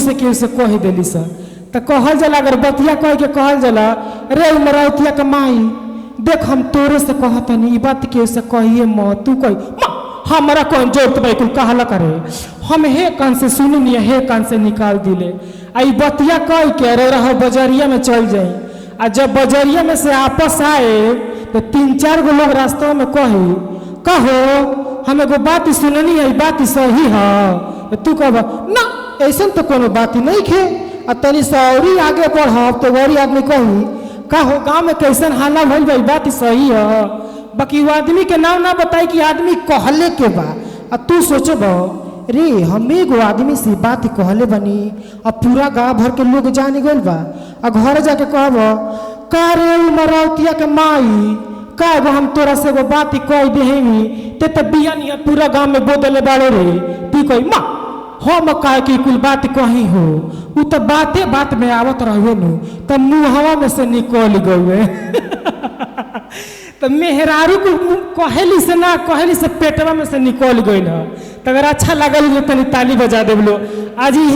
से केहू से कह दिली सा तो कहल जाला, अगर बतिया कह के कहल जाला, रे मरौतिया के माई देख हम तोरे से कहतनी, बात केहू से कहिए मत, तू कही हमारा कौन जोर तो बिल्कुल कहला करे, हम हे कान से सुननी हे कान से निकाल दिले। आई बतिया कह के रह बजरिया में चल जाए, आ जब बजरिया में से आपस आए तो 3-4 गो लोग रास्ते में कहो हम एगो बात सुननी है, बात सही है, तू कह ना ऐसा तो कोनो बात नहीं खे, आ तनी सौरी आगे बढ़ब तो गौरी आदमी कही कहो गाँव में कैसन हाला भइल भाई, बात सही है, बाकी वो आदमी के नाम ना बताई कि आदमी कहले के बा, आ तू सोचब रे हम एगो आदमी से बात कहले बनी, अब पूरा गाँव भर के लोग जान गए बा, आ घर जाके कहब का रे मरौतिया के माई का एगो हम तोरा से एगो बात कह देही ते तो बिया नहीं पूरा गाँव में बोदले बाड़े रे, तू कही माँ हम कहे कि कुल बात कही हो, वो तो बाते बात में आवत रहे नु तो मुँहवा में से निकल गए तो मेहरारू को कहली से ना कहली से पेटवा में से निकल गई ना, तो अगर अच्छा लगल तो ताली बजा देवलो आज।